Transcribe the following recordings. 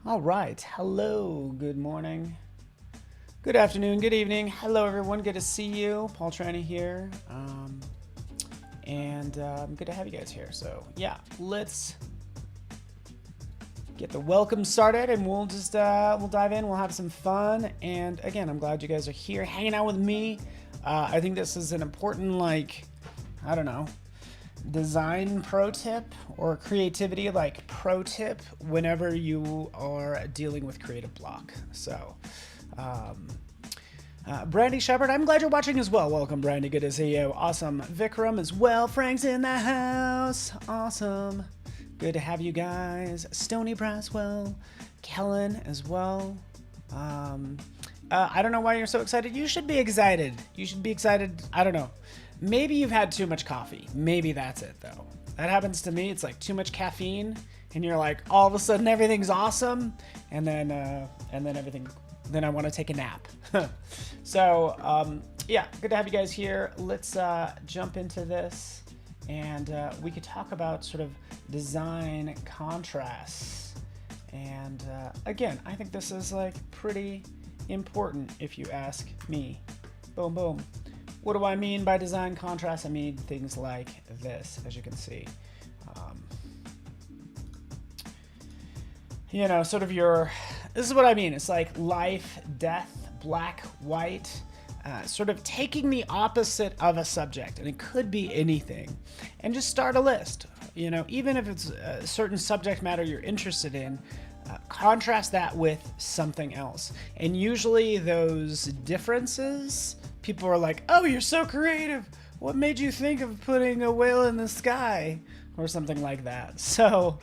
All right. Hello. Good morning. Good afternoon. Good evening. Hello, everyone. Good to see you. Paul Tranny here. And good to have you guys here. So, yeah, let's get the welcome started and we'll just we'll dive in. We'll have some fun. And again, I'm glad you guys are here hanging out with me. I think this is an important, I don't know, design pro tip or creativity pro tip whenever you are dealing with creative block. So Brandy Shepard, I'm glad you're watching as well. Welcome, Brandy. Good to see you. Awesome. Vikram as well. Frank's in the house. Awesome. Good to have you guys. Stony Braswell, Kellen as well. I don't know why you're so excited. You should be excited. You should be excited. I don't know. Maybe you've had too much coffee. Maybe that's it, though. That happens to me. It's like too much caffeine, and you're like, all of a sudden everything's awesome, and then everything. Then I want to take a nap. So yeah, good to have you guys here. Let's jump into this, and we could talk about sort of design contrasts. And again, I think this is like pretty important if you ask me. Boom, boom. What do I mean by design contrast? I mean things like this, as you can see. Sort of this is what I mean. It's like life, death, black, white, sort of taking the opposite of a subject, and it could be anything, and just start a list. Even if it's a certain subject matter you're interested in, contrast that with something else. And usually those differences, people are like, oh, you're so creative. What made you think of putting a whale in the sky? Or something like that. So,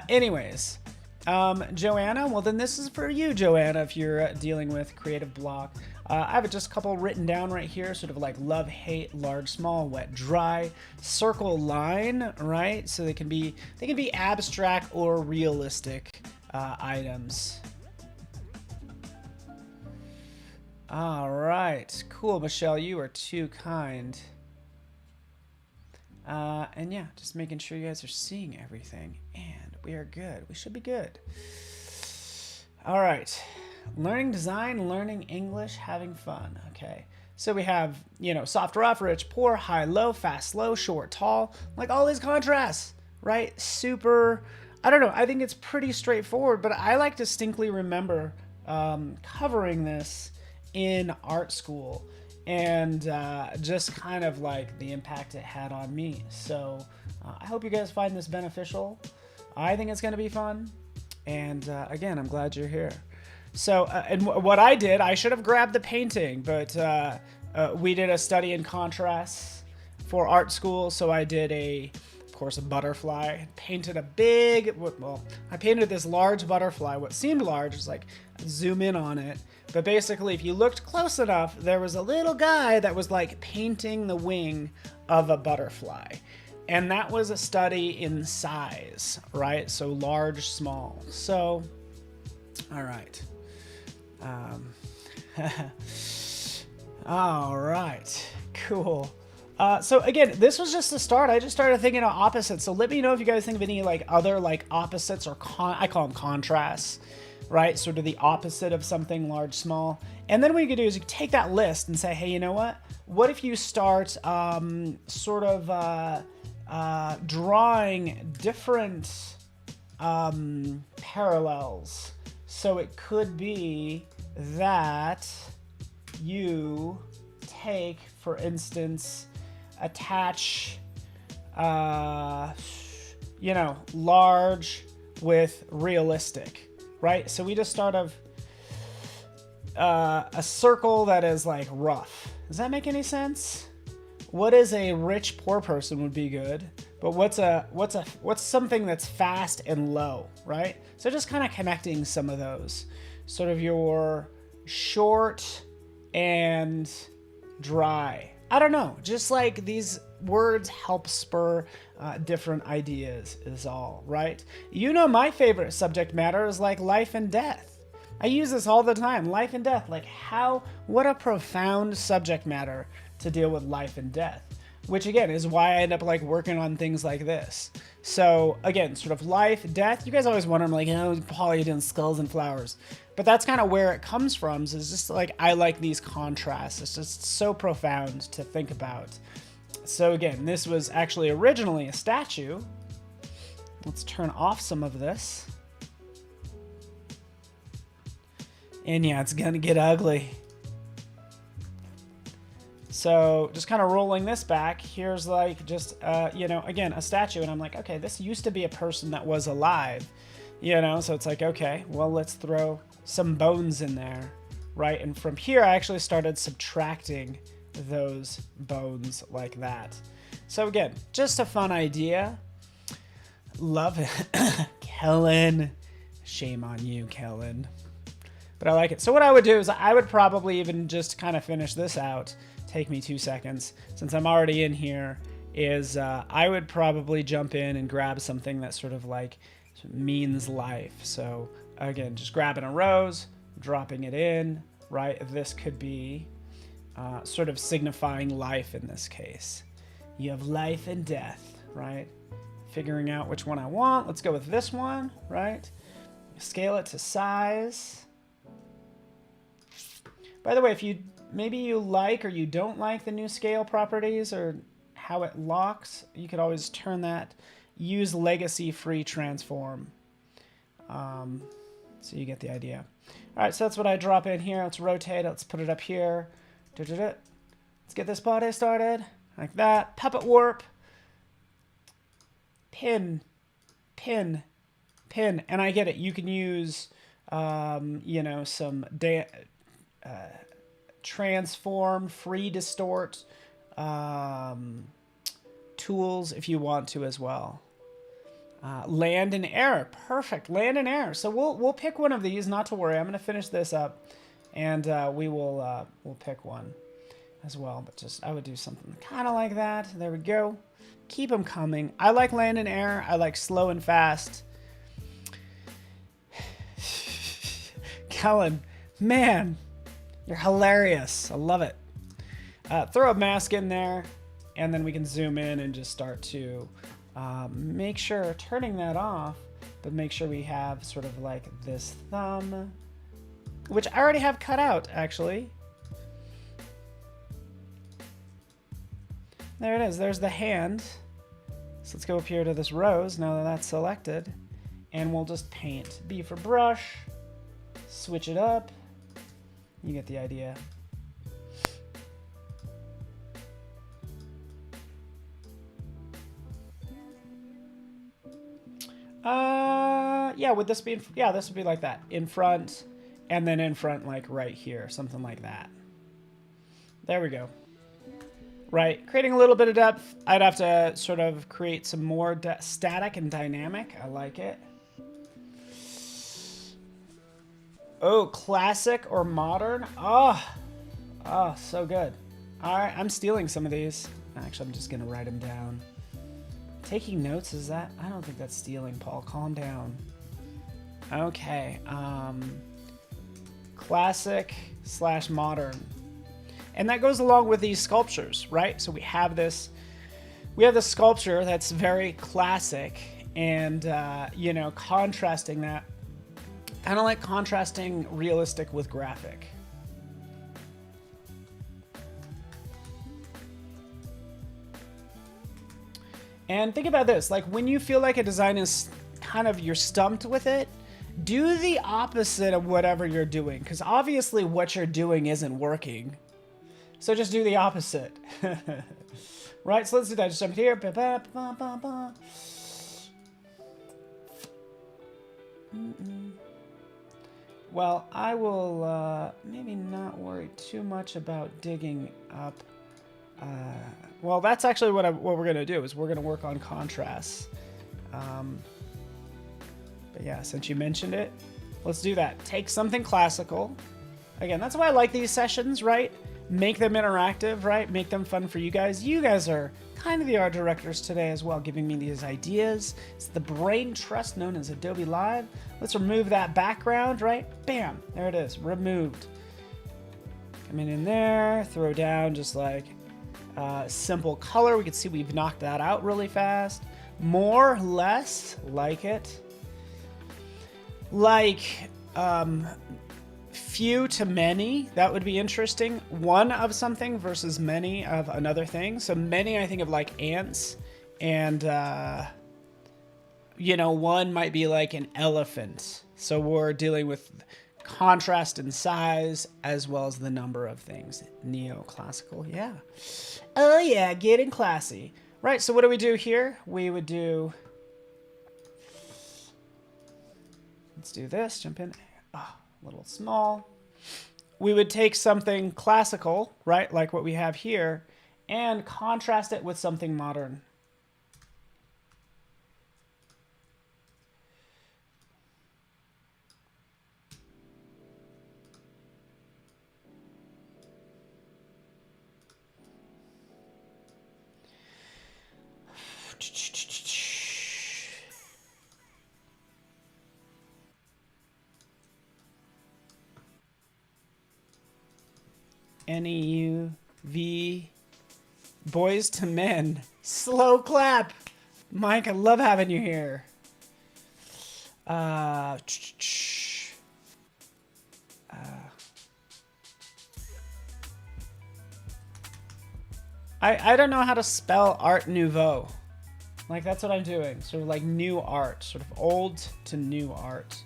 anyways, Joanna, well, then this is for you, Joanna, if you're dealing with creative block. I have just a couple written down right here, sort of like love, hate, large, small, wet, dry, circle, line, right? So they can be abstract or realistic items. All right, cool, Michelle, you are too kind. And yeah, just making sure you guys are seeing everything, and we are good. We should be good. All right, learning design, learning English, having fun. Okay, so we have, soft, rough, rich, poor, high, low, fast, slow, short, tall, like all these contrasts, right? Super, I don't know, I think it's pretty straightforward, but I like distinctly remember covering this in art school, and just kind of like the impact it had on me. So I hope you guys find this beneficial. I think it's going to be fun. And again, I'm glad you're here. So, and what I did, I should have grabbed the painting, but we did a study in contrasts for art school. So I did of course, a butterfly. Painted I painted this large butterfly. What seemed large was like, zoom in on it. But basically, if you looked close enough, there was a little guy that was like painting the wing of a butterfly. And that was a study in size, right? So large, small. So, all right. All right, cool. So again, this was just the start. I just started thinking of opposites. So let me know if you guys think of any other opposites or I call them contrasts, right? Sort of the opposite of something large, small. And then what you can do is you can take that list and say, hey, you know what? What if you start drawing different parallels? So it could be that you take, for instance, attach, large with realistic, right? So we just start of a circle that is like rough. Does that make any sense? What is a rich poor person would be good, but what's something that's fast and low, right? So just kind of connecting some of those, sort of your short and dry. I don't know, just like these words help spur different ideas is all, right? My favorite subject matter is like life and death. I use this all the time, life and death. Like what a profound subject matter to deal with life and death. which again is why I end up like working on things like this. So again, sort of life, death. You guys always wonder, I'm like, Paul, you're doing skulls and flowers. But that's kind of where it comes from. Is just like, I like these contrasts. It's just so profound to think about. So again, this was actually originally a statue. Let's turn off some of this. And yeah, it's gonna get ugly. So just kind of rolling this back, here's like just, you know, again, a statue. And I'm like, okay, this used to be a person that was alive, you know? So it's like, okay, well, let's throw some bones in there, right? And from here, I actually started subtracting those bones like that. So again, just a fun idea. Love it. Kellen. Shame on you, Kellen. But I like it. So what I would do is I would probably even just kind of finish this out. Take me 2 seconds. Since I'm already in here, is I would probably jump in and grab something that sort of like means life. So again, just grabbing a rose, dropping it in, right? This could be sort of signifying life in this case. You have life and death, right? Figuring out which one I want. Let's go with this one, right? Scale it to size. By the way, if you maybe you like or you don't like the new scale properties or how it locks, you could always turn that. Use legacy free transform. So you get the idea. All right, so that's what I drop in here. Let's rotate it. Let's put it up here. Let's get this body started like that. Puppet warp. Pin. And I get it. You can use, you know, some transform, free distort tools if you want to as well. Land and air, perfect. Land and air. So we'll pick one of these. Not to worry. I'm going to finish this up, and we'll pick one as well. But just I would do something kind of like that. There we go. Keep them coming. I like land and air. I like slow and fast. Kellen, man, you're hilarious. I love it. Throw a mask in there, and then we can zoom in and just start to make sure, turning that off, but make sure we have sort of like this thumb, which I already have cut out, actually. There it is. There's the hand. So let's go up here to this rose, now that that's selected, and we'll just paint. B for brush, switch it up. You get the idea. Yeah, would this be, yeah, this would be like that. In front, and then in front like right here, something like that. There we go. Right, creating a little bit of depth. I'd have to sort of create some more static and dynamic. I like it. Oh, classic or modern? Oh, so good. All right, I'm stealing some of these. Actually, I'm just gonna write them down. Taking notes, is that? I don't think that's stealing, Paul. Calm down. Okay, classic / modern. And that goes along with these sculptures, right? So we have this sculpture that's very classic, and you know, contrasting that, kind of like contrasting realistic with graphic. And think about this, like when you feel like a design is kind of, you're stumped with it, do the opposite of whatever you're doing, because obviously what you're doing isn't working. So just do the opposite. Right, so let's do that. Just jump here. Well, I will maybe not worry too much about digging up. Well, that's actually what we're going to do, is we're going to work on contrasts. But yeah, since you mentioned it, let's do that. Take something classical. Again, that's why I like these sessions, right? Make them interactive, right? Make them fun for you guys. You guys are kind of the art directors today as well, giving me these ideas. It's the brain trust known as Adobe Live. Let's remove that background, right? Bam, there it is, removed. Come in there, throw down just like Simple color, we can see we've knocked that out really fast. More, less, like it. Like, few to many, that would be interesting. One of something versus many of another thing. So many, I think of like ants, and you know, one might be like an elephant. So we're dealing with contrast in size as well as the number of things. Neoclassical, yeah. Oh yeah, getting classy. Right, so what do we do here? We would do, let's do this, jump in. Oh, a little small. We would take something classical, right, like what we have here, and contrast it with something modern. NEUV, Boys to Men. Slow clap. Mike, I love having you here. I don't know how to spell Art Nouveau. Like, that's what I'm doing. Sort of like new art. Sort of old to new art.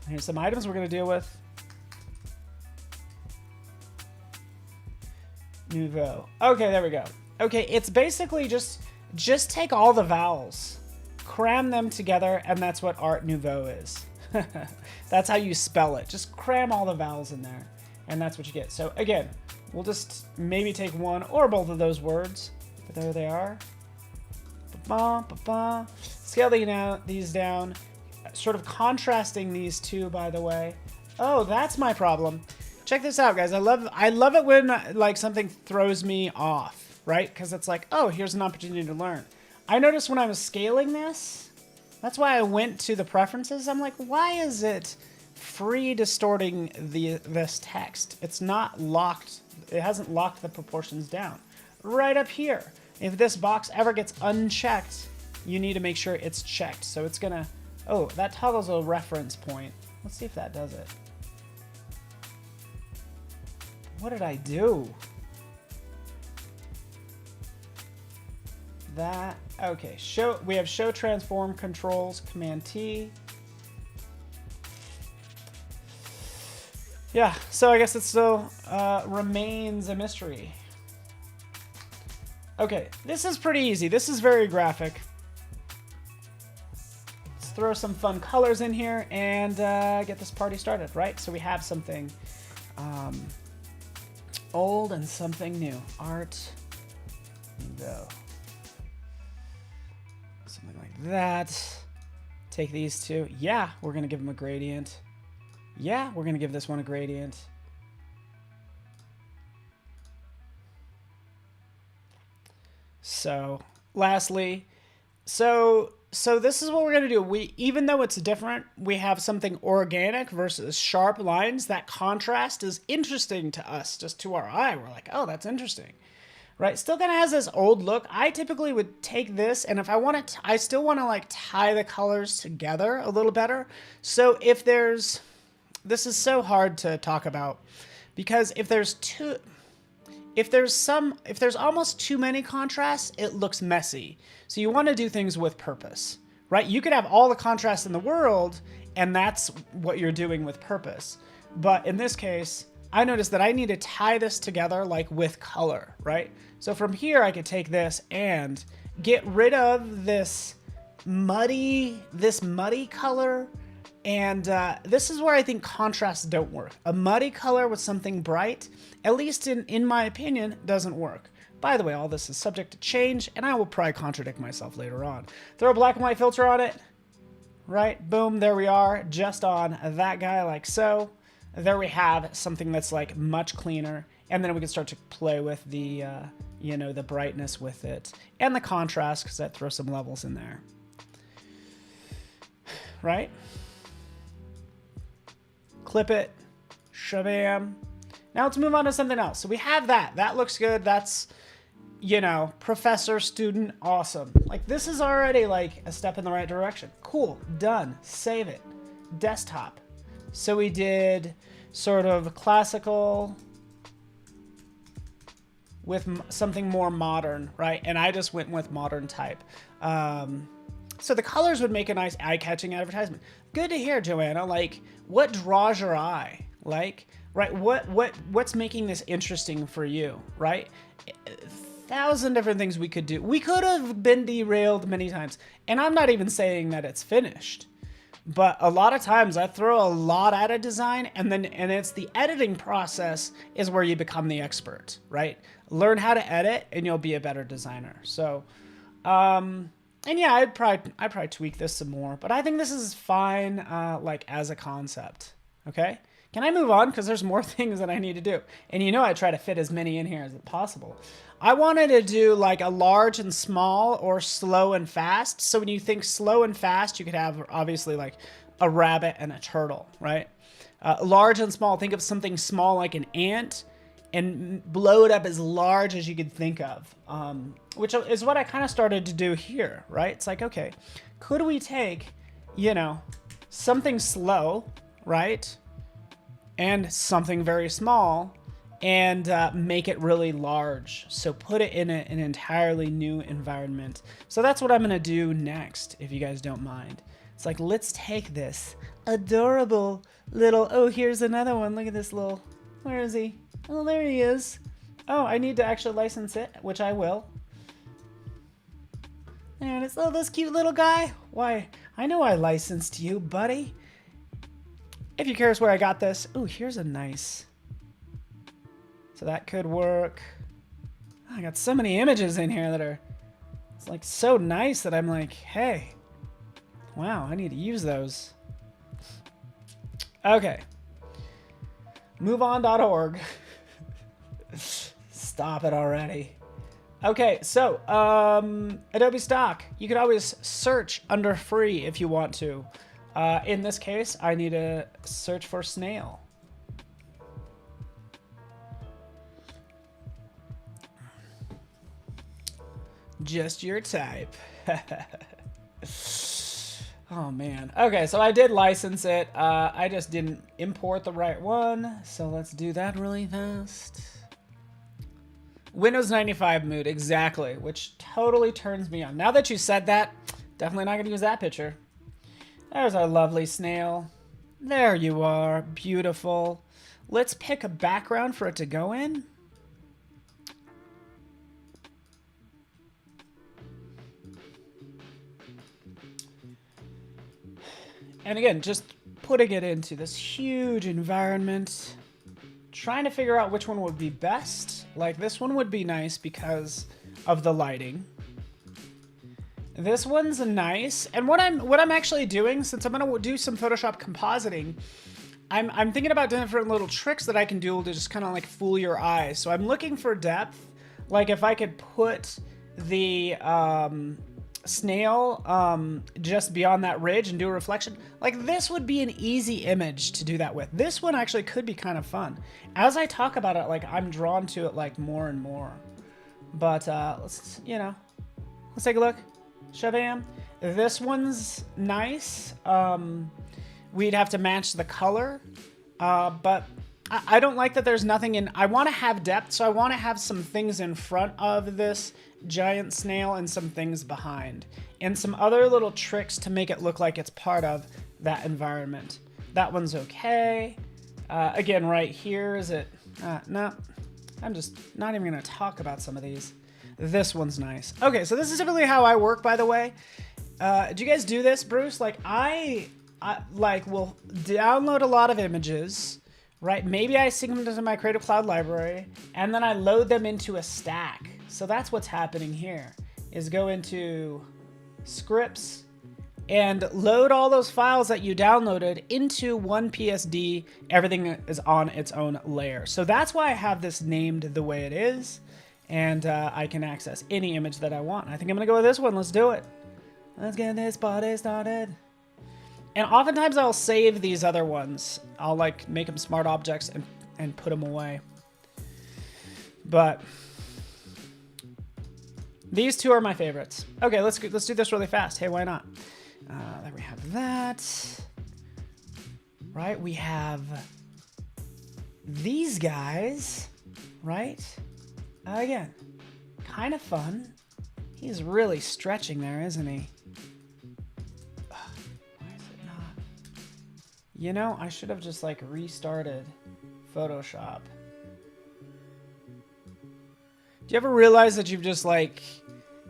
Here's some items we're going to deal with. Nouveau. Okay, there we go. Okay, it's basically just take all the vowels, cram them together, and that's what Art Nouveau is. That's how you spell it. Just cram all the vowels in there, and that's what you get. So again, we'll just maybe take one or both of those words. But there they are. Ba-ba, ba-ba. Scale these down, sort of contrasting these two, by the way. Oh, that's my problem. Check this out, guys. I love it when like something throws me off, right? Because it's like, oh, here's an opportunity to learn. I noticed when I was scaling this, that's why I went to the preferences. I'm like, why is it free distorting this text? It's not locked. It hasn't locked the proportions down. Right up here. If this box ever gets unchecked, you need to make sure it's checked. So it's gonna, oh, that toggles a reference point. Let's see if that does it. What did I do? That, okay, we have show transform controls, Command T. Yeah, so I guess it still remains a mystery. Okay, this is pretty easy. This is very graphic. Let's throw some fun colors in here and get this party started, right? So we have something old and something new. Art Nouveau. Something like that. Take these two. Yeah, we're going to give them a gradient. Yeah, we're going to give this one a gradient. So, lastly, so this is what we're going to do. Even though it's different, we have something organic versus sharp lines. That contrast is interesting to us, just to our eye. We're like, oh, that's interesting, right? Still kind of has this old look. I typically would take this, and if I want to, I still want to like tie the colors together a little better. So if there's, this is so hard to talk about because if there's almost too many contrasts, it looks messy. So you want to do things with purpose, right? You could have all the contrast in the world, and that's what you're doing with purpose. But in this case, I noticed that I need to tie this together like with color, right? So from here, I could take this and get rid of this muddy color. And this is where I think contrasts don't work. A muddy color with something bright, at least in my opinion, doesn't work. By the way, all this is subject to change, and I will probably contradict myself later on. Throw a black and white filter on it, right? Boom, there we are, just on that guy like so. There we have something that's like much cleaner, and then we can start to play with the, you know, the brightness with it, and the contrast, because that throws some levels in there, right? Clip it, shabam. Now let's move on to something else. So we have that. That looks good. That's you know, professor, student, awesome. Like this is already like a step in the right direction. Cool, done, save it. Desktop. So we did sort of classical with something more modern, right? And I just went with modern type. So the colors would make a nice eye-catching advertisement. Good to hear, Joanna. Like, what draws your eye? Like, right? What's making this interesting for you, right? 1,000 different things we could do. We could have been derailed many times, and I'm not even saying that it's finished. But a lot of times I throw a lot at a design, and it's the editing process is where you become the expert, right? Learn how to edit, and you'll be a better designer. So, and yeah, I'd probably tweak this some more, but I think this is fine, like as a concept. Okay, can I move on? Because there's more things that I need to do, and you know I try to fit as many in here as possible. I wanted to do like a large and small or slow and fast. So when you think slow and fast, you could have obviously like a rabbit and a turtle, right? Large and small, think of something small like an ant and blow it up as large as you could think of, which is what I kind of started to do here, right? It's like, okay, could we take, you know, something slow, right? And something very small and make it really large. So put it in an entirely new environment. So that's what I'm gonna do next, if you guys don't mind. It's like, let's take this adorable little, oh, here's another one. Look at this little, where is he? Oh, there he is. Oh, I need to actually license it, which I will. And it's, oh, this cute little guy. Why, I know I licensed you, buddy. If you're curious where I got this, oh, here's a nice. So that could work. I got so many images in here that are, it's like so nice that I'm like, hey, wow, I need to use those. Okay. MoveOn.org. Stop it already. Okay, so Adobe Stock. You could always search under free if you want to. In this case, I need to search for snail. Just your type. Oh man. Okay, so I did license it. I just didn't import the right one. So let's do that really fast. Windows 95 mood, exactly, which totally turns me on. Now that you said that, definitely not gonna use that picture. There's our lovely snail. There you are, beautiful. Let's pick a background for it to go in. And again, just putting it into this huge environment, trying to figure out which one would be best. Like this one would be nice because of the lighting. This one's nice. And what I'm actually doing, since I'm gonna do some Photoshop compositing, I'm thinking about different little tricks that I can do to just kind of like fool your eyes. So I'm looking for depth. Like if I could put the snail just beyond that ridge and do a reflection, like this would be an easy image to do that with. This one actually could be kind of fun. As I talk about it, like I'm drawn to it like more and more. But let's, you know, let's take a look. Shabam. This one's nice. We'd have to match the color, but I don't like that there's nothing in. I want to have depth, so I want to have some things in front of this giant snail and some things behind, and some other little tricks to make it look like it's part of that environment. That one's okay. Again, right here, is it? No, I'm just not even gonna talk about some of these. This one's nice. Okay, so this is typically how I work, by the way. Do you guys do this, Bruce? Like I like will download a lot of images, right? Maybe I sync them to my Creative Cloud library, and then I load them into a stack. So that's what's happening here, is go into scripts and load all those files that you downloaded into one PSD. Everything is on its own layer. So that's why I have this named the way it is, and I can access any image that I want. I think I'm gonna go with this one. Let's do it. Let's get this party started. And oftentimes I'll save these other ones. I'll like make them smart objects and put them away. But These two are my favorites. Okay, let's do this really fast. Hey, why not? Then we have that. Right, we have these guys. Right? Again, kind of fun. He's really stretching there, isn't he? Why is it not? You know, I should have just like restarted Photoshop. Do you ever realize that you've just like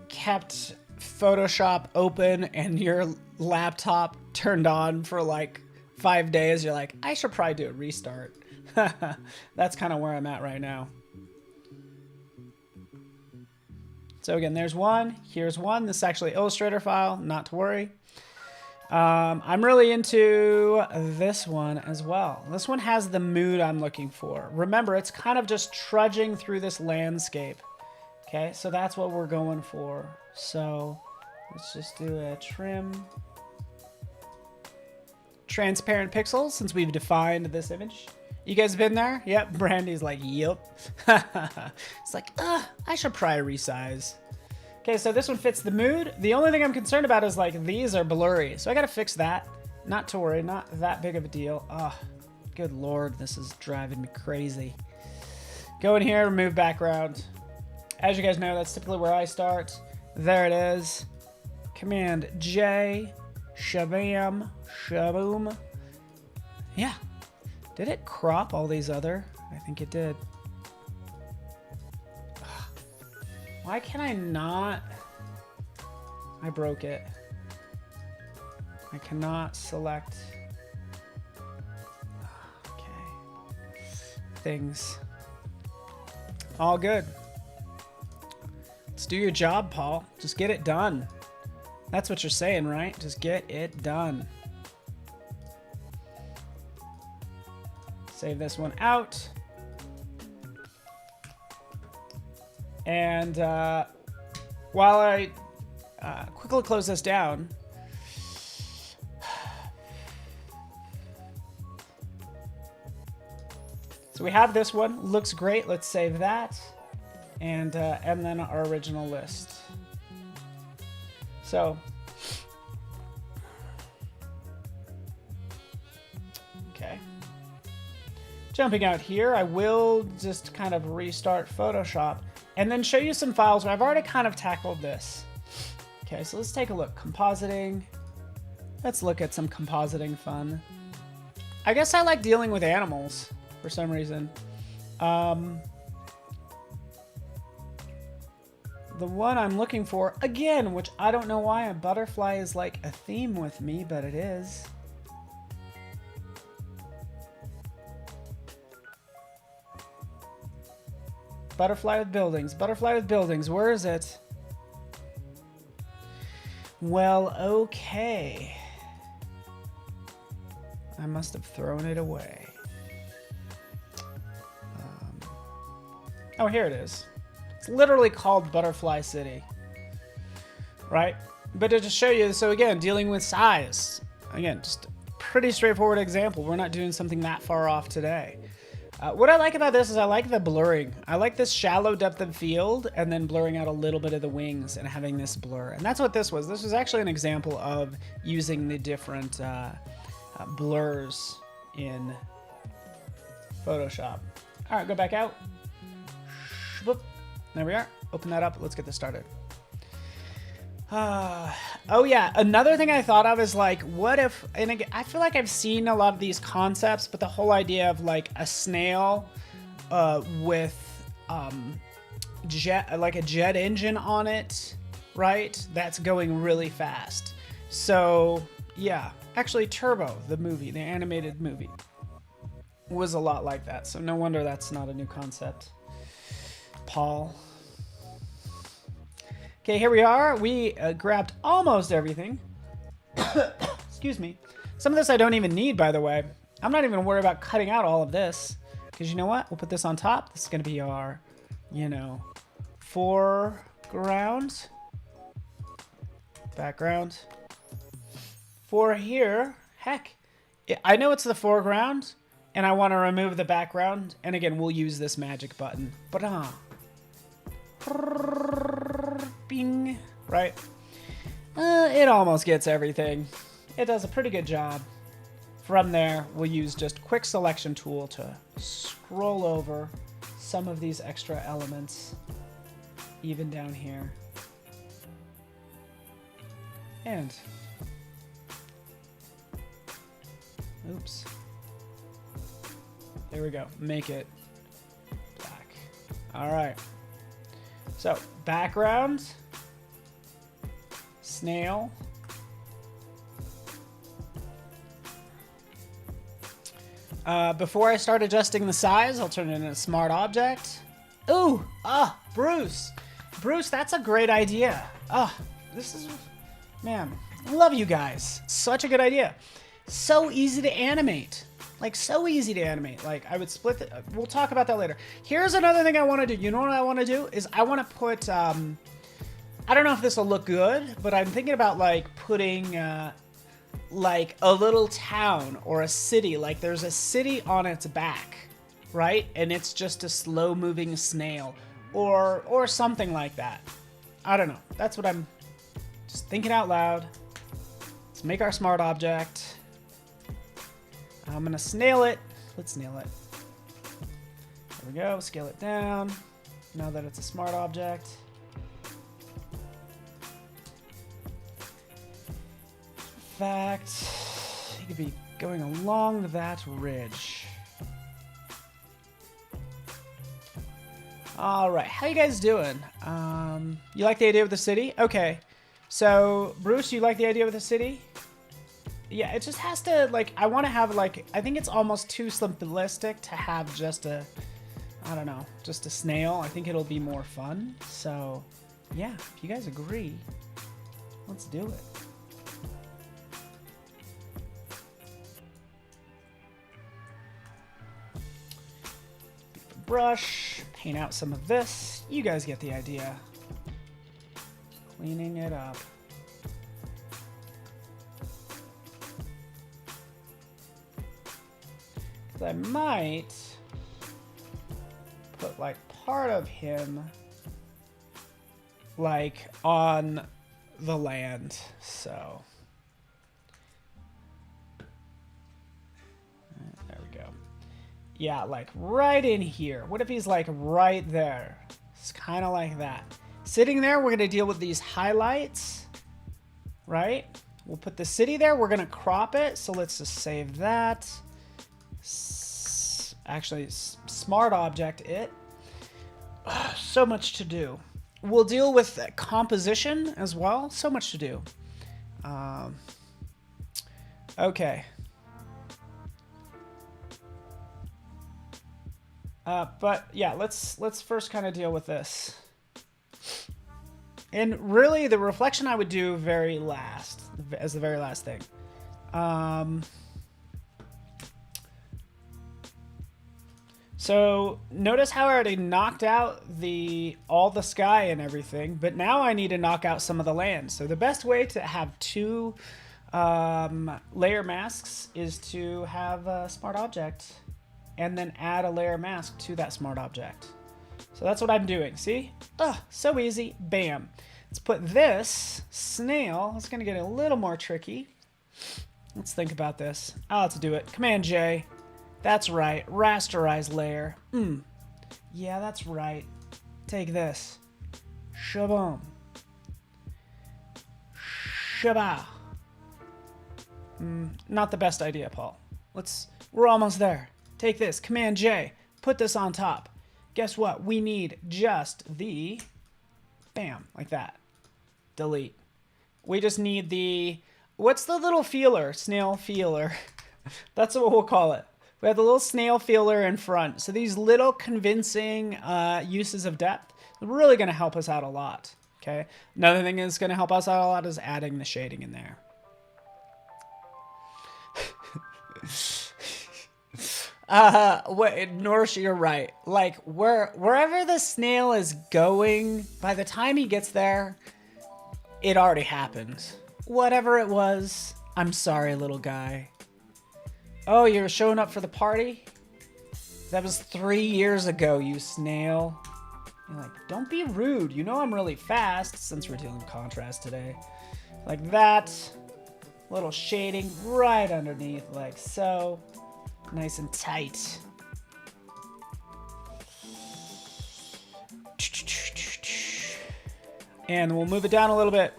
kept Photoshop open and your laptop turned on for like 5 days? You're like, I should probably do a restart. That's kind of where I'm at right now. So again, there's one. Here's one. This is actually Illustrator file, not to worry. I'm really into this one as well. This one has the mood I'm looking for. Remember, it's kind of just trudging through this landscape. Okay, so that's what we're going for. So let's just do a trim. Transparent pixels, since we've defined this image. You guys been there? Yep, Brandy's like, yep. It's like, I should probably resize. Okay, so this one fits the mood. The only thing I'm concerned about is like, these are blurry. So I gotta fix that. Not to worry, not that big of a deal. Oh, good Lord, this is driving me crazy. Go in here, remove background. As you guys know, that's typically where I start. There it is. Command J, shabam, shaboom. Yeah. Did it crop all these other? I think it did. Why can I not? I broke it. I cannot select. Okay. Things. All good. Let's do your job, Paul. Just get it done. That's what you're saying, right? Just get it done. Save this one out. And while I quickly close this down, so we have this one. Looks great. Let's save that. And then our original list. So, okay. Jumping out here, I will just kind of restart Photoshop and then show you some files where I've already kind of tackled this. Okay, so let's take a look. Compositing. Let's look at some compositing fun. I guess I like dealing with animals for some reason. The one I'm looking for, again, which I don't know why a butterfly is like a theme with me, but it is. Butterfly with buildings. Butterfly with buildings. Where is it? Well, okay. I must have thrown it away. Oh, here it is. It's literally called Butterfly City. Right? But to just show you, so again, dealing with size. Again, just a pretty straightforward example. We're not doing something that far off today. What I like about this is I like the blurring. I like this shallow depth of field and then blurring out a little bit of the wings and having this blur. And that's what this was. This was actually an example of using the different blurs in Photoshop. All right, go back out. Boop. There we are. Open that up. Let's get this started. Oh yeah, another thing I thought of is like, what if, and again, I feel like I've seen a lot of these concepts, but the whole idea of like a snail with like a jet engine on it, right? That's going really fast. So yeah, actually Turbo, the movie, the animated movie, was a lot like that. So no wonder that's not a new concept. Paul. Okay, here we are. We grabbed almost everything. Excuse me. Some of this I don't even need, by the way. I'm not even worried about cutting out all of this. Because you know what? We'll put this on top. This is going to be our, you know, foreground. Background. For here, heck, I know it's the foreground, and I want to remove the background. And again, we'll use this magic button. bing, right? It almost gets everything. It does a pretty good job. From there, we'll use just quick selection tool to scroll over some of these extra elements, even down here. And, oops. There we go. Make it black. All right. So, background, snail. Before I start adjusting the size, I'll turn it into a smart object. Ooh, Bruce. Bruce, that's a great idea. This is, man, love you guys. Such a good idea. So easy to animate. Like, so easy to animate. Like, I would split the, we'll talk about that later. Here's another thing I want to do. You know what I want to do? Is I want to put, I don't know if this will look good, but I'm thinking about, like, putting, like, a little town or a city. Like, there's a city on its back, right? And it's just a slow-moving snail. Or something like that. I don't know. That's what I'm just thinking out loud. Let's make our smart object. I'm gonna snail it. Let's snail it. There we go. Scale it down. Now that it's a smart object. In fact, you could be going along that ridge. All right, how you guys doing? You like the idea of the city? Okay, so Bruce, you like the idea of the city? Yeah, it just has to, like, I want to have, like, I think it's almost too simplistic to have just a, I don't know, just a snail. I think it'll be more fun. So, yeah, if you guys agree, let's do it. Brush, paint out some of this. You guys get the idea. Cleaning it up. I might put, like, part of him, like, on the land, so. There we go. Yeah, like, right in here. What if he's, like, right there? It's kind of like that. Sitting there, we're going to deal with these highlights, right? We'll put the city there. We're going to crop it, so let's just save that. Actually, smart object it. So much to do. We'll deal with composition as well. So much to do. Okay. But yeah, let's first kind of deal with this. And really, the reflection I would do very last, as the very last thing. So notice how I already knocked out all the sky and everything, but now I need to knock out some of the land. So the best way to have two layer masks is to have a smart object and then add a layer mask to that smart object. So that's what I'm doing. See? So easy. Bam. Let's put this snail. It's going to get a little more tricky. Let's think about this. Let's do it. Command J. That's right. Rasterize layer. Yeah, that's right. Take this. Shaboom. Shabah. Not the best idea, Paul. We're almost there. Take this. Command J. Put this on top. Guess what? We need just the... Bam. Like that. Delete. We just need the... What's the little feeler? Snail feeler. That's what we'll call it. We have the little snail feeler in front. So these little convincing uses of depth are really going to help us out a lot. Okay. Another thing that's going to help us out a lot is adding the shading in there. Norsh, you're right. Like wherever the snail is going, by the time he gets there, it already happened. Whatever it was, I'm sorry, little guy. Oh, you're showing up for the party? That was 3 years ago, you snail. You're like, don't be rude. You know I'm really fast, since we're dealing contrast today. Like that. Little shading right underneath, like so. Nice and tight. And we'll move it down a little bit.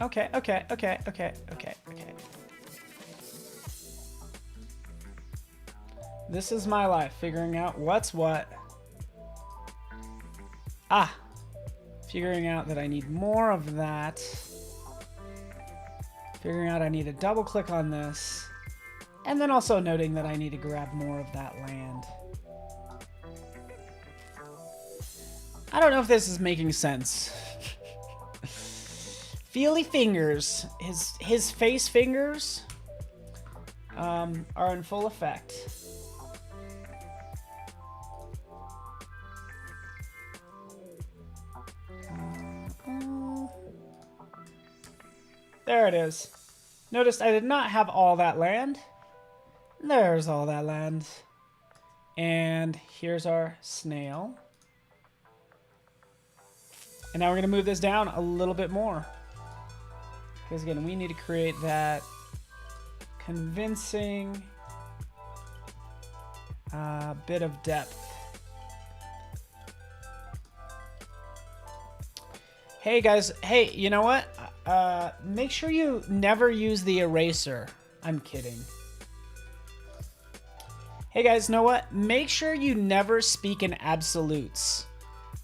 Okay. This is my life, figuring out what's what. Ah, figuring out that I need more of that. Figuring out I need to double click on this. And then also noting that I need to grab more of that land. I don't know if this is making sense. Feely fingers, his face fingers are in full effect. There it is. Notice I did not have all that land. There's all that land. And here's our snail. And now we're going to move this down a little bit more. Because again, we need to create that convincing bit of depth. Hey guys, hey, you know what? Make sure you never use the eraser. I'm kidding. Hey guys, know what? Make sure you never speak in absolutes.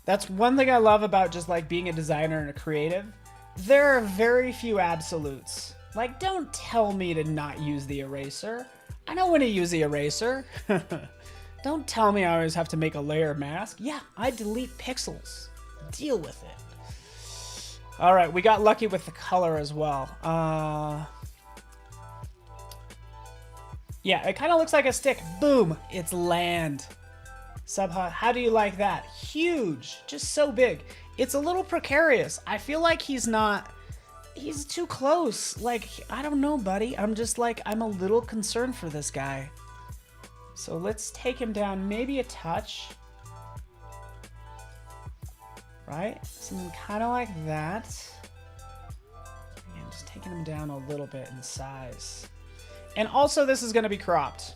That's one thing I love about just like being a designer and a creative. There are very few absolutes. Like, don't tell me to not use the eraser. I know when to use the eraser. Don't tell me I always have to make a layer mask. Yeah, I delete pixels. Deal with it. All right, we got lucky with the color as well. Yeah, it kind of looks like a stick. Boom, it's land. Subha, how do you like that? Huge, just so big. It's a little precarious. I feel like he's too close. Like, I don't know, buddy. I'm just like, I'm a little concerned for this guy. So let's take him down maybe a touch. Right? Something kind of like that. Again, just taking him down a little bit in size. And also this is going to be cropped.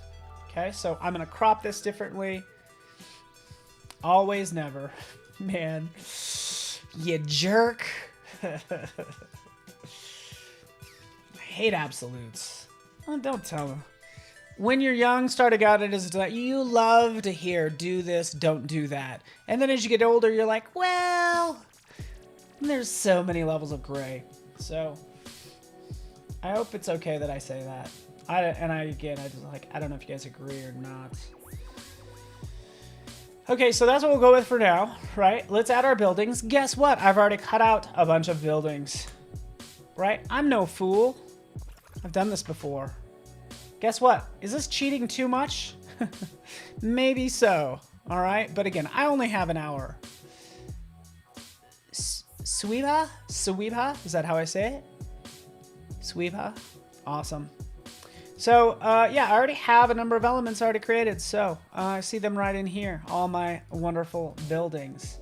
Okay, so I'm going to crop this differently. Always, never. Man, you jerk. I hate absolutes. Oh, don't tell them. When you're young, starting out it is that you love to hear, do this, don't do that. And then as you get older, you're like, well, there's so many levels of gray. So I hope it's okay that I say that. I don't know if you guys agree or not. Okay, so that's what we'll go with for now, right? Let's add our buildings. Guess what? I've already cut out a bunch of buildings, right? I'm no fool. I've done this before. Guess what? Is this cheating too much? Maybe so, all right? But again, I only have an hour. Suiba? Is that how I say it? Suiba? Awesome. So, yeah, I already have a number of elements already created, so I see them right in here, all my wonderful buildings.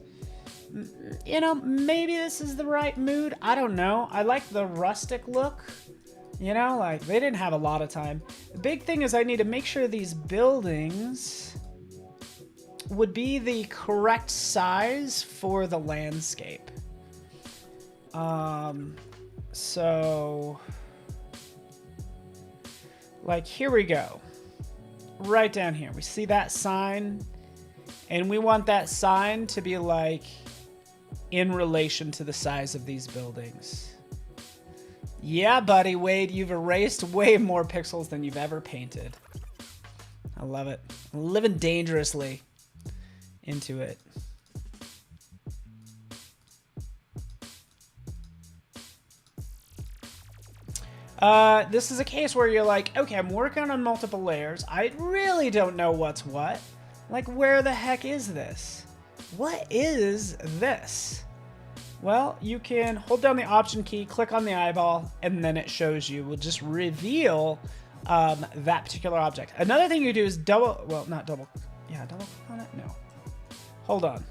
You know, maybe this is the right mood. I don't know. I like the rustic look. You know, like, they didn't have a lot of time. The big thing is I need to make sure these buildings would be the correct size for the landscape. So... like, here we go. Right down here. We see that sign. And we want that sign to be, like, in relation to the size of these buildings. Yeah, buddy, Wade, you've erased way more pixels than you've ever painted. I love it. I'm living dangerously into it. This is a case where you're like, okay, I'm working on multiple layers. I really don't know what's what. Like, where the heck is this? What is this? Well, you can hold down the Option key, click on the eyeball, and then it shows you. Will just reveal that particular object. Another thing you do is double click on it. No, hold on.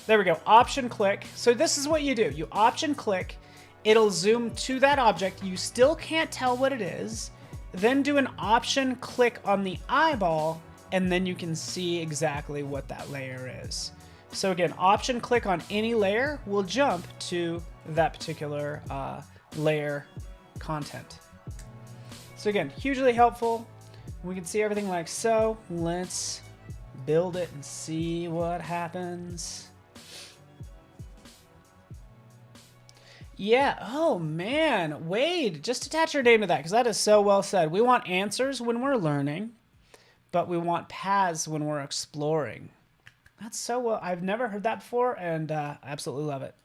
There we go. Option click. So this is what you do. You option click. It'll zoom to that object. You still can't tell what it is. Then do an option click on the eyeball, and then you can see exactly what that layer is. So again, option click on any layer will jump to that particular layer content. So again, hugely helpful. We can see everything like so. Let's build it and see what happens. Yeah, oh man, Wade, just attach your name to that because that is so well said. We want answers when we're learning, but we want paths when we're exploring. That's so well, I've never heard that before, and I absolutely love it.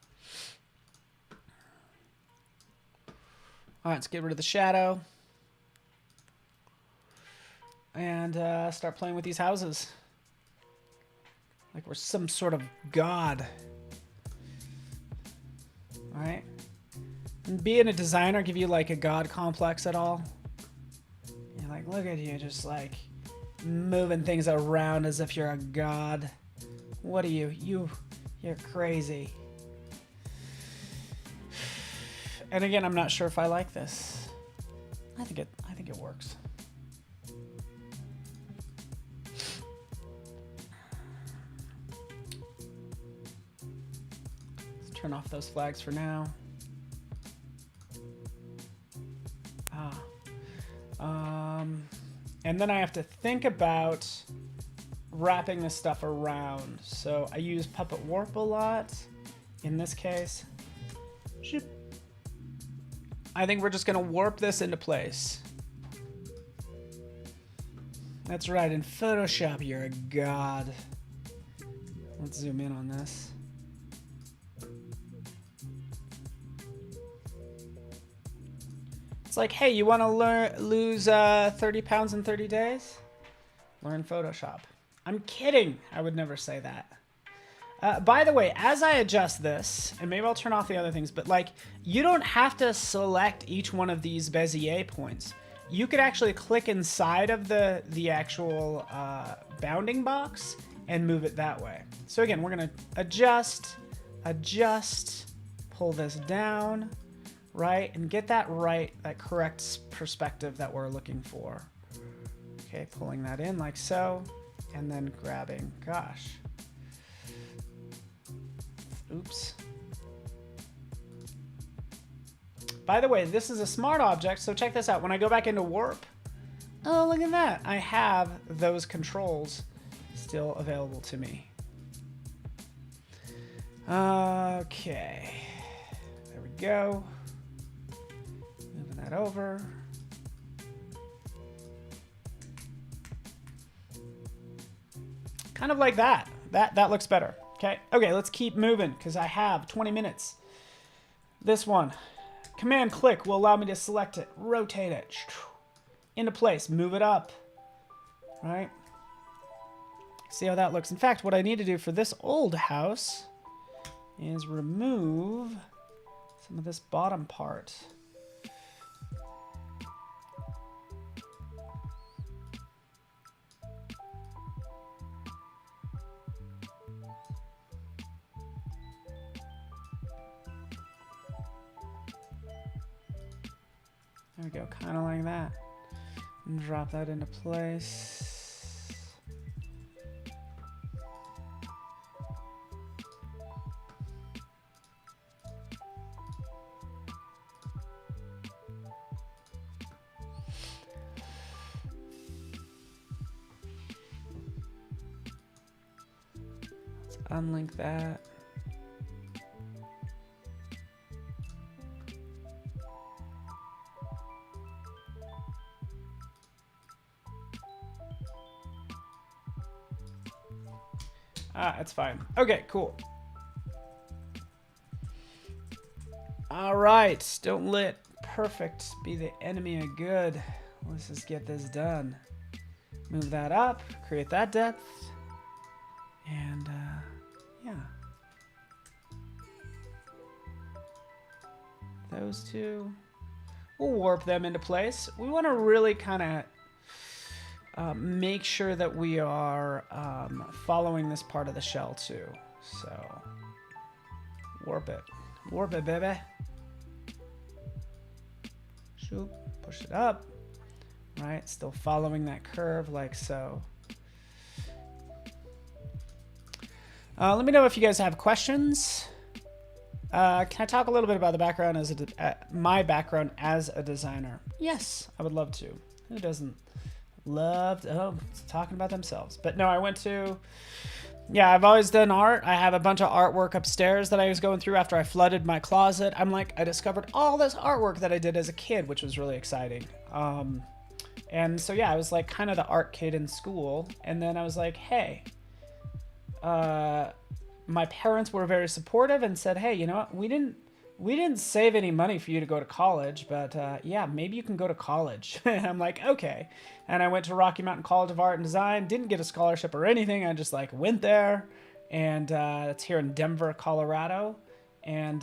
All right, let's get rid of the shadow. And start playing with these houses. Like we're some sort of god. All right? And being a designer give you like a god complex at all? You're like, look at you, just like moving things around as if you're a god. What are you? You're crazy. And again, I'm not sure if I like this. I think it works. Let's turn off those flags for now. And then I have to think about wrapping this stuff around. So I use Puppet Warp a lot in this case. I think we're just gonna warp this into place. That's right, in Photoshop, you're a god. Let's zoom in on this. It's like, hey, you want to lose 30 pounds in 30 days? Learn Photoshop. I'm kidding. I would never say that. By the way, as I adjust this, and maybe I'll turn off the other things, but like, you don't have to select each one of these Bezier points. You could actually click inside of the actual bounding box and move it that way. So again, we're going to adjust, pull this down, right, and get that right, that correct perspective that we're looking for. Okay, pulling that in like so, and then grabbing, gosh. Oops. By the way, this is a smart object, so check this out. When I go back into Warp, oh, look at that. I have those controls still available to me. Okay, there we go. Moving that over. Kind of like that. That looks better. Okay, let's keep moving because I have 20 minutes. This one, Command click will allow me to select it, rotate it into place, move it up, right? See how that looks. In fact, what I need to do for this old house is remove some of this bottom part. There we go, kind of like that. And drop that into place. Let's unlink that. That's fine. Okay, cool. All right, don't let perfect be the enemy of good. Let's just get this done. Move that up, create that depth, and yeah. Those two. We'll warp them into place. We want to really kind of make sure that we are following this part of the shell too. So warp it. Warp it, baby. Shoop. Push it up. Right? Still following that curve like so. Let me know if you guys have questions. Can I talk a little bit about the background as my background as a designer? Yes, I would love to. Who doesn't love talking about themselves? But no, I went to, yeah, I've always done art. I have a bunch of artwork upstairs that I was going through after I flooded my closet. I discovered all this artwork that I did as a kid, which was really exciting. And so, yeah, I was like kind of the art kid in school. And then I was like, hey, my parents were very supportive and said, hey, you know what? We didn't save any money for you to go to college, but yeah, maybe you can go to college. And I'm like, okay. And I went to Rocky Mountain College of Art and Design, didn't get a scholarship or anything. I just like went there, and it's here in Denver, Colorado. And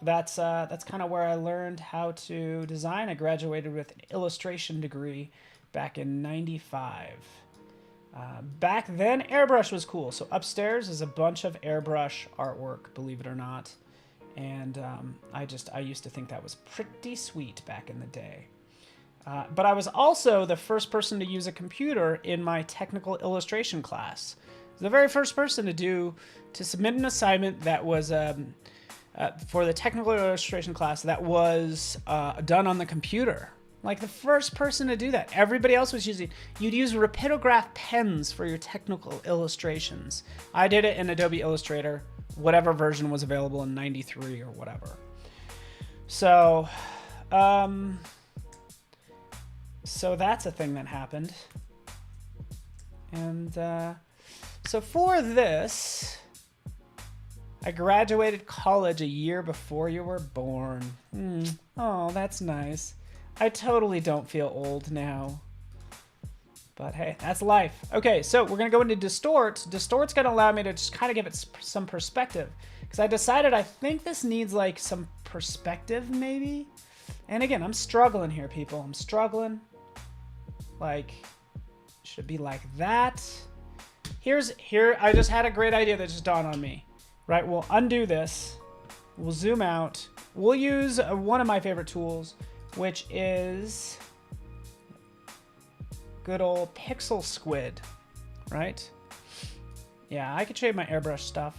that's kind of where I learned how to design. I graduated with an illustration degree back in '95. Back then, airbrush was cool. So upstairs is a bunch of airbrush artwork, believe it or not. And I used to think that was pretty sweet back in the day. But I was also the first person to use a computer in my technical illustration class. The very first person to submit an assignment that was for the technical illustration class that was done on the computer. Like the first person to do that. Everybody else was you'd use Rapidograph pens for your technical illustrations. I did it in Adobe Illustrator, whatever version was available in '93 or whatever. So, so that's a thing that happened. And so for this, I graduated college a year before you were born. Oh, that's nice. I totally don't feel old now. But hey, that's life. Okay, so we're going to go into Distort. Distort's going to allow me to just kind of give it some perspective. Because I decided I think this needs like some perspective maybe. And again, I'm struggling here, people. I'm struggling. Like, should be like that. Here, I just had a great idea that just dawned on me. Right, we'll undo this. We'll zoom out. We'll use one of my favorite tools, which is good old Pixel Squid, right? Yeah, I could show you my airbrush stuff.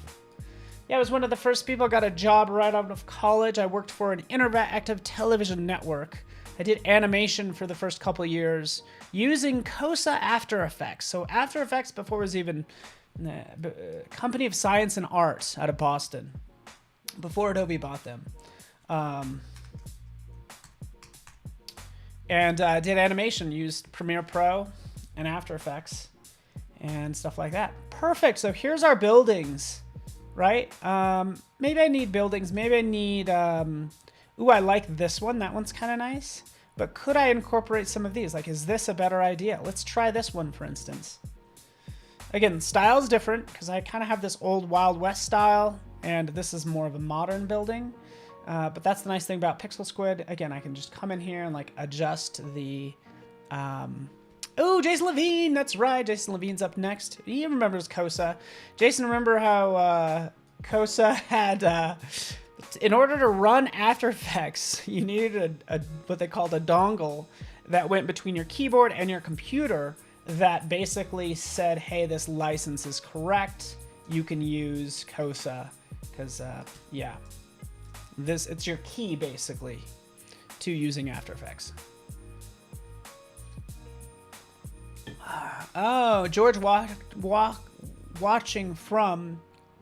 Yeah, I was one of the first people who got a job right out of college. I worked for an interactive television network. I did animation for the first couple of years using Kosa After Effects. So After Effects before was even Company of Science and Art out of Boston, before Adobe bought them. And did animation, used Premiere Pro and After Effects and stuff like that. Perfect. So here's our buildings, right? Maybe I need buildings. Maybe I need... ooh, I like this one. That one's kind of nice. But could I incorporate some of these? Like, is this a better idea? Let's try this one, for instance. Again, style's different because I kind of have this old Wild West style, and this is more of a modern building. But that's the nice thing about Pixel Squid. Again, I can just come in here and like adjust the... Oh, Jason Levine! That's right, Jason Levine's up next. He remembers Kosa. Jason, remember how Kosa had... in order to run After Effects, you needed what they called a dongle that went between your keyboard and your computer that basically said, hey, this license is correct. You can use Kosa. Because, yeah. It's your key, basically, to using After Effects. Oh, George watching from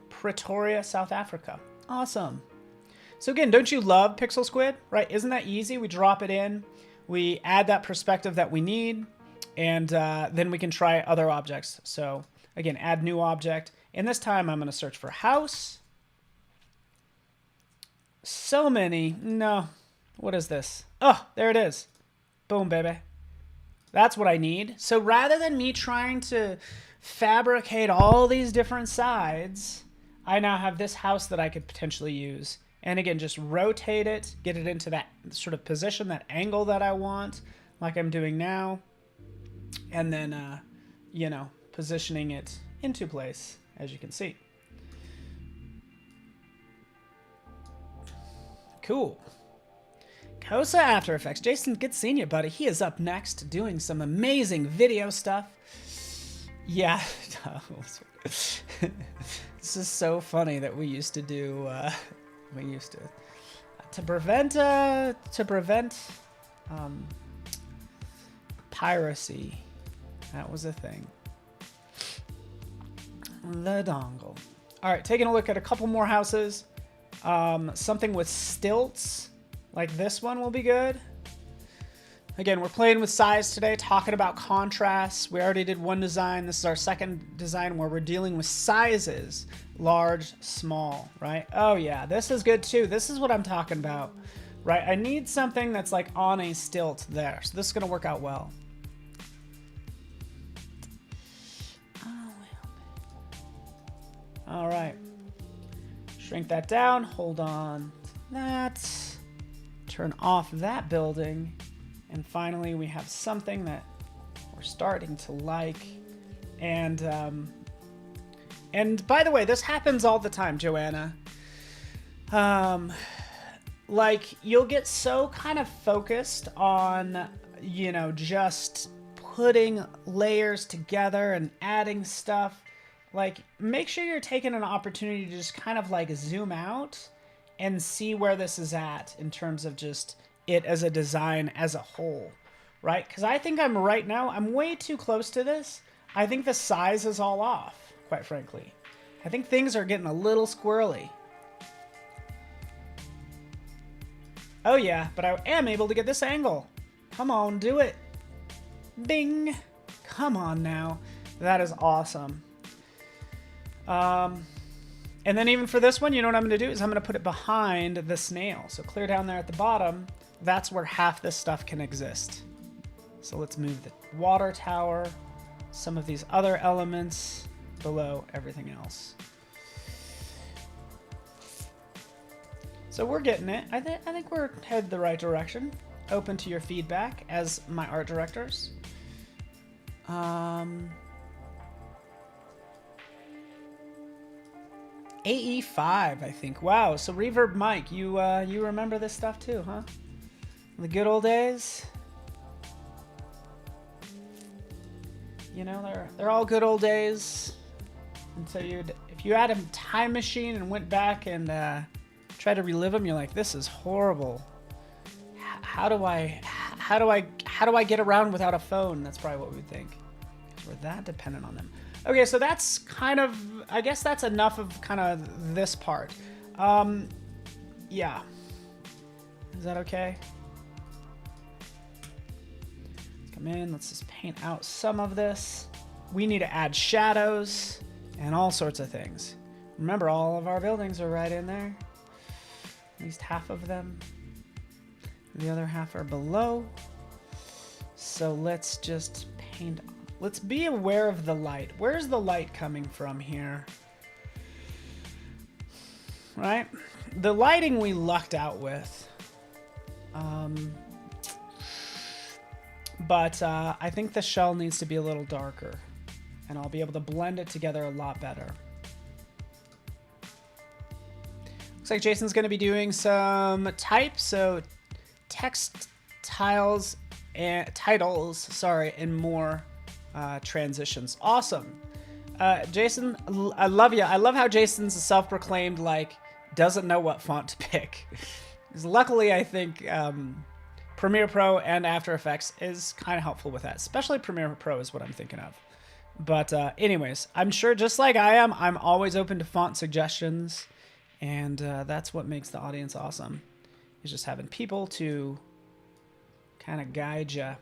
Pretoria, South Africa. Awesome. So again, don't you love Pixel Squid, right? Isn't that easy? We drop it in, we add that perspective that we need, and then we can try other objects. So again, add new object. And this time I'm going to search for house. So many. No. What is this? Oh, there it is. Boom, baby. That's what I need. So rather than me trying to fabricate all these different sides, I now have this house that I could potentially use. And again, just rotate it, get it into that sort of position, that angle that I want, like I'm doing now. And then, you know, positioning it into place, as you can see. Cool. Kosa After Effects. Jason, good seeing you, buddy. He is up next doing some amazing video stuff. Yeah. This is so funny that we used to do, to prevent piracy. That was a thing. The dongle. All right, taking a look at a couple more houses. Something with stilts, like this one will be good. Again, we're playing with size today, talking about contrasts. We already did one design. This is our second design where we're dealing with sizes, large, small, right? Oh yeah, this is good too. This is what I'm talking about, right? I need something that's like on a stilt there. So this is gonna work out well. All right. Shrink that down, hold on to that, turn off that building, and finally we have something that we're starting to like. And by the way, this happens all the time, Joanna. Like, you'll get so kind of focused on, you know, just putting layers together and adding stuff. Like, make sure you're taking an opportunity to just kind of like zoom out and see where this is at in terms of just it as a design as a whole, right? Because I think I'm way too close to this. I think the size is all off, quite frankly. I think things are getting a little squirrely. Oh yeah, but I am able to get this angle. Come on, do it. Bing. Come on now. That is awesome. And then even for this one, you know what I'm going to do is I'm going to put it behind the snail. So clear down there at the bottom, that's where half this stuff can exist. So let's move the water tower, some of these other elements below everything else. So we're getting it. I think we're headed the right direction. Open to your feedback as my art directors. AE5, I think. Wow. So Reverb Mike, you remember this stuff too, huh? The good old days. You know, they're all good old days. And so if you had a time machine and went back and tried to relive them, you're like, this is horrible. How do I get around without a phone? That's probably what we would think. We're that dependent on them. Okay, so that's kind of, I guess that's enough of kind of this part. Yeah. Is that okay? Let's come in, let's just paint out some of this. We need to add shadows and all sorts of things. Remember, all of our buildings are right in there. At least half of them. The other half are below. So let's just paint. Let's be aware of the light. Where's the light coming from here? Right? The lighting we lucked out with. But I think the shell needs to be a little darker. And I'll be able to blend it together a lot better. Looks like Jason's going to be doing some type. So text tiles and titles, sorry, and more transitions. Awesome. Jason, I love you. I love how Jason's self-proclaimed, like, doesn't know what font to pick. Because luckily, I think Premiere Pro and After Effects is kind of helpful with that. Especially Premiere Pro is what I'm thinking of. But anyways, I'm sure just like I am, I'm always open to font suggestions. And that's what makes the audience awesome. Is just having people to kind of guide you.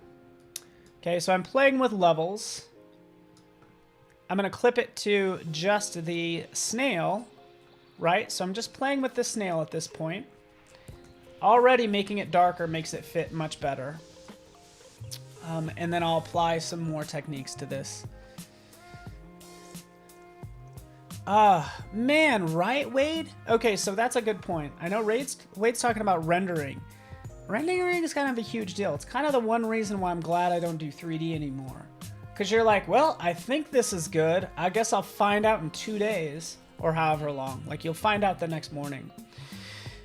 Okay, so I'm playing with levels. I'm going to clip it to just the snail, right? So I'm just playing with the snail at this point. Already making it darker makes it fit much better. And then I'll apply some more techniques to this. Man, right, Wade? Okay, so that's a good point. I know Wade's talking about rendering. Rendering is kind of a huge deal. It's kind of the one reason why I'm glad I don't do 3D anymore. Because you're like, well, I think this is good. I guess I'll find out in 2 days or however long. Like, you'll find out the next morning.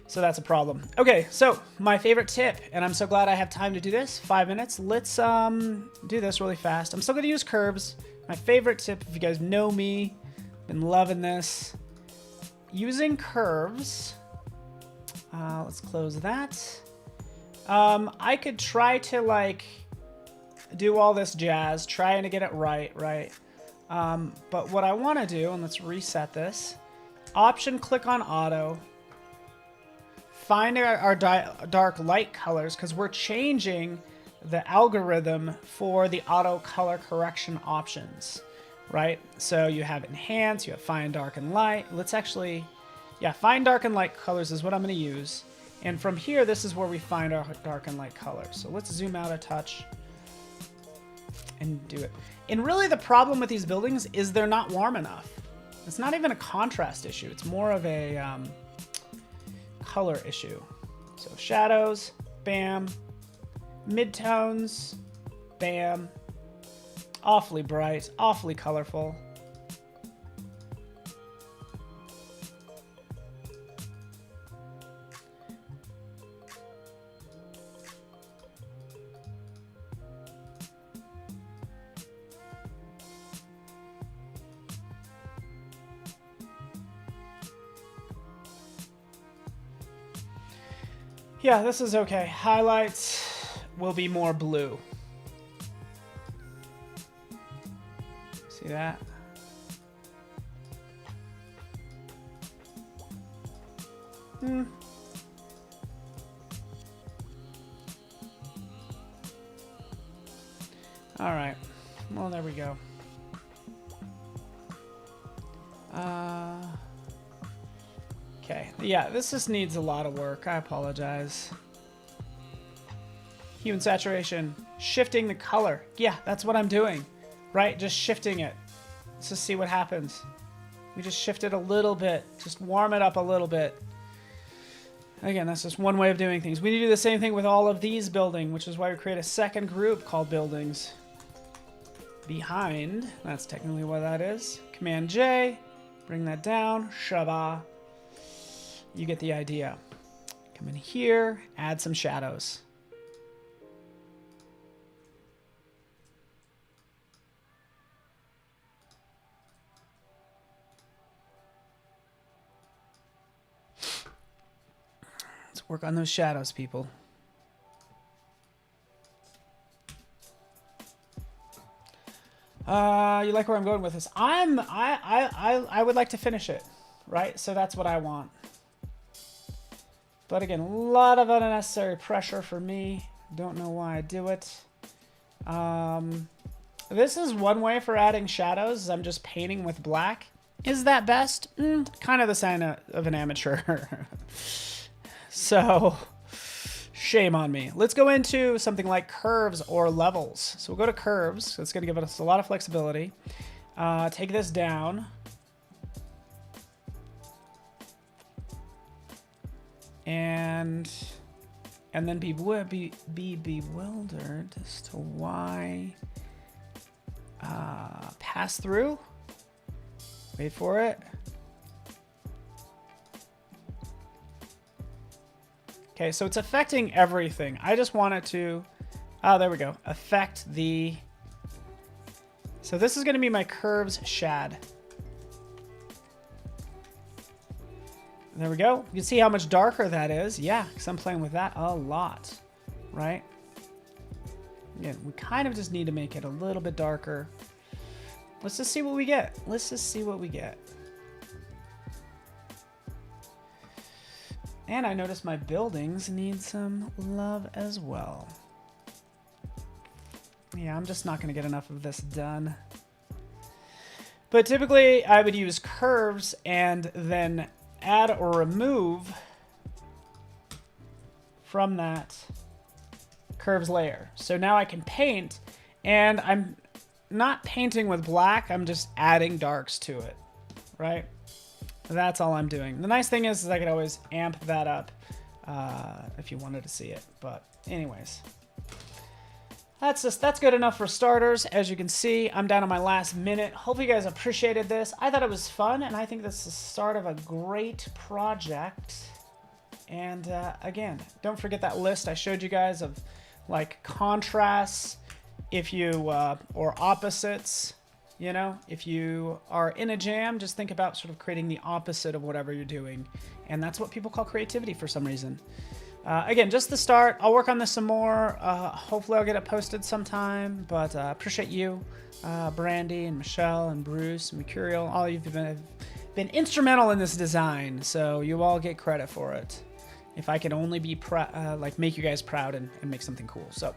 So that's a problem. Okay, so my favorite tip, and I'm so glad I have time to do this. 5 minutes. Let's do this really fast. I'm still going to use curves. My favorite tip, if you guys know me, been loving this. Using curves. Let's close that. I could try to like do all this jazz, trying to get it right. But what I want to do, and let's reset this. Option, click on auto. Find our dark light colors because we're changing the algorithm for the auto color correction options, right? So you have enhance, you have find dark and light. Let's actually, yeah, find dark and light colors is what I'm going to use. And from here, this is where we find our dark and light colors. So let's zoom out a touch and do it. And really the problem with these buildings is they're not warm enough. It's not even a contrast issue. It's more of a color issue. So shadows, bam. Midtones, bam. Awfully bright, awfully colorful. Yeah, this is okay. Highlights will be more blue. See that? All right. Well, there we go. Okay. Yeah, this just needs a lot of work. I apologize. Hue and saturation. Shifting the color. Yeah, that's what I'm doing. Right? Just shifting it. Let's just see what happens. We just shift it a little bit. Just warm it up a little bit. Again, that's just one way of doing things. We need to do the same thing with all of these buildings, which is why we create a second group called buildings. Behind. That's technically what that is. Command J. Bring that down. Shaba. You get the idea. Come in here. Add some shadows. Let's work on those shadows, people. You like where I'm going with this? I would like to finish it, right? So that's what I want. But again, a lot of unnecessary pressure for me. Don't know why I do it. This is one way for adding shadows. Is I'm just painting with black. Is that best? Kind of the sign of an amateur. So, shame on me. Let's go into something like curves or levels. So we'll go to curves. That's going to give us a lot of flexibility. Take this down. And then be bewildered as to why. Pass through. Wait for it. Okay, so it's affecting everything. I just want it to, there we go. Affect the, so this is going to be my curves shad. There we go. You can see how much darker that is. Yeah, because I'm playing with that a lot, right? Again, we kind of just need to make it a little bit darker. Let's just see what we get. Let's just see what we get. And I noticed my buildings need some love as well. Yeah, I'm just not going to get enough of this done. But typically, I would use curves and then add or remove from that curves layer. So now I can paint, and I'm not painting with black. I'm just adding darks to it, right? That's all I'm doing. The nice thing is I could always amp that up if you wanted to see it. But anyways, that's good enough for starters. As you can see, I'm down to my last minute. Hope you guys appreciated this. I thought it was fun, and I think this is the start of a great project. And again, don't forget that list I showed you guys of like contrasts, if you or opposites. You know, if you are in a jam, just think about sort of creating the opposite of whatever you're doing. And that's what people call creativity for some reason. Again, just the start. I'll work on this some more. Hopefully I'll get it posted sometime. But appreciate you, Brandy and Michelle and Bruce and Mercurial. All of you have been instrumental in this design. So you all get credit for it. If I could only be like make you guys proud and make something cool. So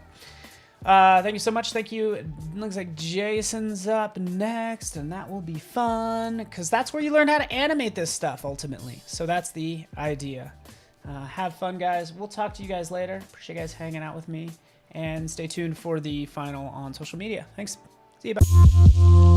thank you so much. Thank you. It looks like Jason's up next, and that will be fun because that's where you learn how to animate this stuff ultimately. So that's the idea. Have fun, guys. We'll talk to you guys later. Appreciate you guys hanging out with me, and stay tuned for the final on social media. Thanks. See you. Bye.